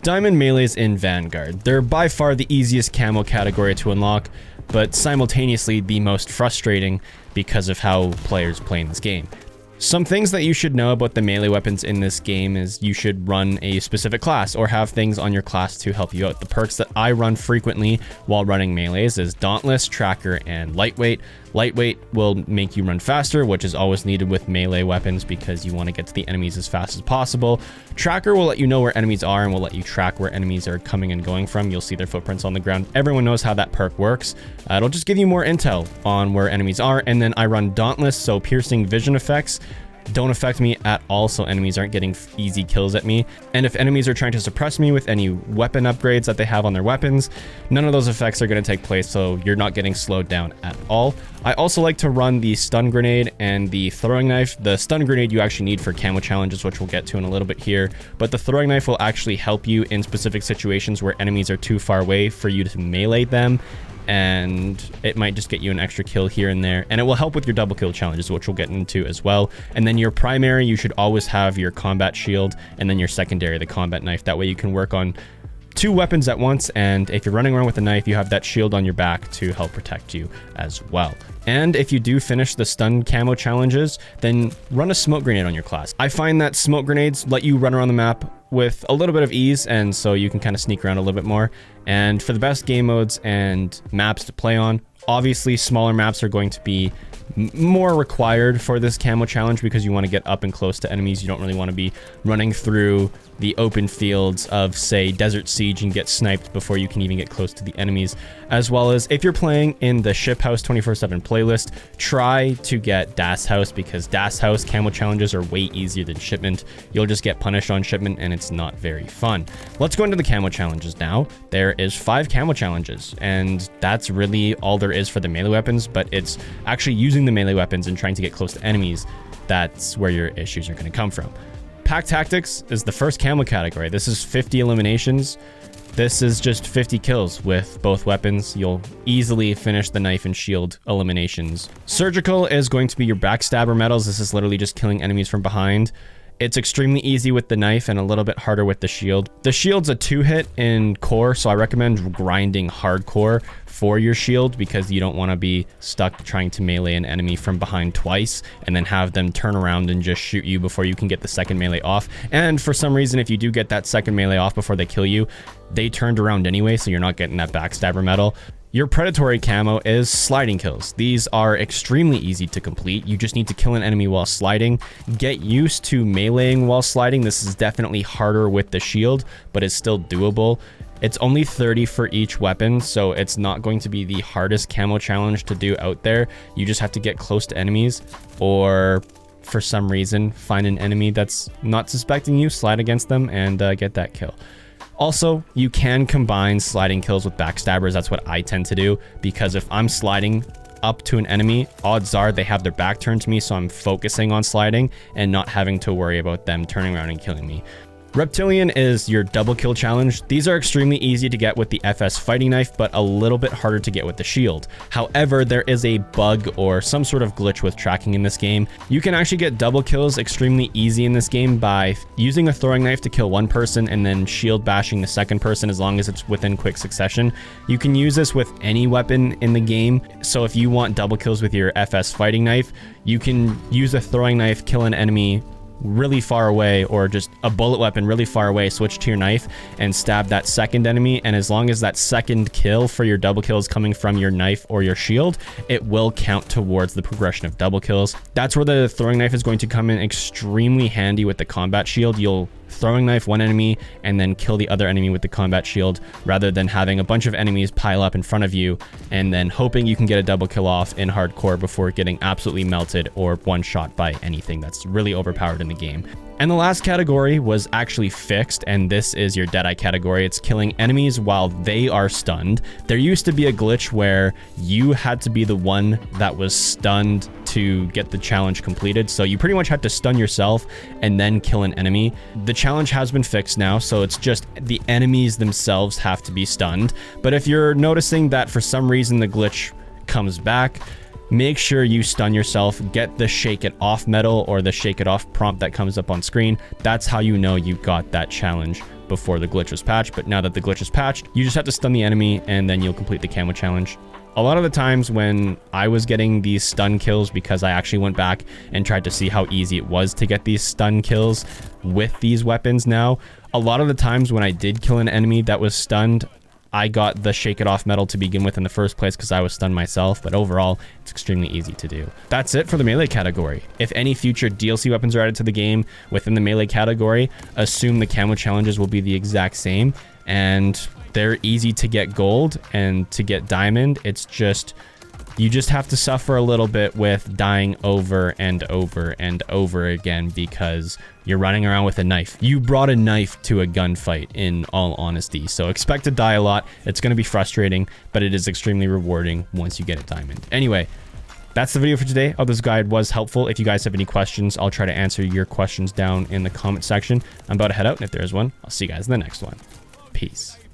Diamond melees in Vanguard. They're by far the easiest camo category to unlock, but simultaneously the most frustrating because of how players play in this game. Some things that you should know about the melee weapons in this game is you should run a specific class or have things on your class to help you out. The perks that I run frequently while running melees is Dauntless, Tracker, and Lightweight. Lightweight will make you run faster, which is always needed with melee weapons because you want to get to the enemies as fast as possible. Tracker will let you know where enemies are and will let you track where enemies are coming and going from. You'll see their footprints on the ground. Everyone knows how that perk works. It'll just give you more intel on where enemies are. And then I run Dauntless, so piercing vision effects don't affect me at all, so enemies aren't getting easy kills at me. And if enemies are trying to suppress me with any weapon upgrades that they have on their weapons, none of those effects are going to take place, so you're not getting slowed down at all. I also like to run the stun grenade and the throwing knife. The stun grenade you actually need for camo challenges, which we'll get to in a little bit here, but the throwing knife will actually help you in specific situations where enemies are too far away for you to melee them, and it might just get you an extra kill here and there, and it will help with your double kill challenges, which we'll get into as well. And then your primary, you should always have your combat shield, and then your secondary, the combat knife. That way you can work on two weapons at once, and if you're running around with a knife, you have that shield on your back to help protect you as well. And if you do finish the stun camo challenges, then run a smoke grenade on your class. I find that smoke grenades let you run around the map with a little bit of ease, and so you can kind of sneak around a little bit more. And for the best game modes and maps to play on, obviously smaller maps are going to be more required for this camo challenge because you want to get up and close to enemies. You don't really want to be running through the open fields of, say, Desert Siege and get sniped before you can even get close to the enemies. As well as if you're playing in the Ship House 24/7 playlist, try to get Das House, because Das House camo challenges are way easier than Shipment. You'll just get punished on Shipment and it's not very fun. Let's go into the camo challenges now. There is 5 camo challenges, and that's really all there is for the melee weapons, but it's actually using the melee weapons and trying to get close to enemies that's where your issues are going to come from. Pack Tactics is the first camo category. This is 50 eliminations. This is just 50 kills with both weapons. You'll easily finish the knife and shield eliminations. Surgical is going to be your backstabber medals. This is literally just killing enemies from behind. It's extremely easy with the knife and a little bit harder with the shield. The shield's a 2-hit in core, so I recommend grinding hardcore for your shield because you don't want to be stuck trying to melee an enemy from behind twice and then have them turn around and just shoot you before you can get the second melee off. And for some reason, if you do get that second melee off before they kill you, they turned around anyway, so you're not getting that backstabber medal. Your Predatory camo is sliding kills. These are extremely easy to complete. You just need to kill an enemy while sliding. Get used to meleeing while sliding. This is definitely harder with the shield, but it's still doable. It's only 30 for each weapon, so it's not going to be the hardest camo challenge to do out there. You just have to get close to enemies, or for some reason, find an enemy that's not suspecting you, slide against them, and get that kill. Also, you can combine sliding kills with backstabbers. That's what I tend to do, because if I'm sliding up to an enemy, odds are they have their back turned to me, so I'm focusing on sliding and not having to worry about them turning around and killing me. Reptilian is your double kill challenge. These are extremely easy to get with the FS fighting knife, but a little bit harder to get with the shield. However, there is a bug or some sort of glitch with tracking in this game. You can actually get double kills extremely easy in this game by using a throwing knife to kill one person and then shield bashing the second person as long as it's within quick succession. You can use this with any weapon in the game. So if you want double kills with your FS fighting knife, you can use a throwing knife, kill an enemy really far away, or just a bullet weapon really far away, switch to your knife and stab that second enemy, and as long as that second kill for your double kill is coming from your knife or your shield, it will count towards the progression of double kills. That's where the throwing knife is going to come in extremely handy with the combat shield. You'll throwing knife one enemy and then kill the other enemy with the combat shield, rather than having a bunch of enemies pile up in front of you and then hoping you can get a double kill off in hardcore before getting absolutely melted or one shot by anything that's really overpowered in the game. And the last category was actually fixed, and this is your Deadeye category. It's killing enemies while they are stunned. There used to be a glitch where you had to be the one that was stunned to get the challenge completed, so you pretty much had to stun yourself and then kill an enemy. The challenge has been fixed now, so it's just the enemies themselves have to be stunned. But if you're noticing that for some reason the glitch comes back, make sure you stun yourself, get the shake it off medal or the shake it off prompt that comes up on screen. That's how you know you got that challenge before the glitch was patched, but now that the glitch is patched, you just have to stun the enemy and then you'll complete the camo challenge. A lot of the times when I was getting these stun kills, because I actually went back and tried to see how easy it was to get these stun kills with these weapons now, a lot of the times when I did kill an enemy that was stunned, I got the Shake It Off medal to begin with in the first place because I was stunned myself, but overall, it's extremely easy to do. That's it for the melee category. If any future DLC weapons are added to the game within the melee category, assume the camo challenges will be the exact same, and they're easy to get gold and to get diamond. It's just, you just have to suffer a little bit with dying over and over and over again because you're running around with a knife. You brought a knife to a gunfight, in all honesty. So expect to die a lot. It's going to be frustrating, but it is extremely rewarding once you get a diamond. Anyway, that's the video for today. I hope this guide was helpful. If you guys have any questions, I'll try to answer your questions down in the comment section. I'm about to head out, and if there is one, I'll see you guys in the next one. Peace.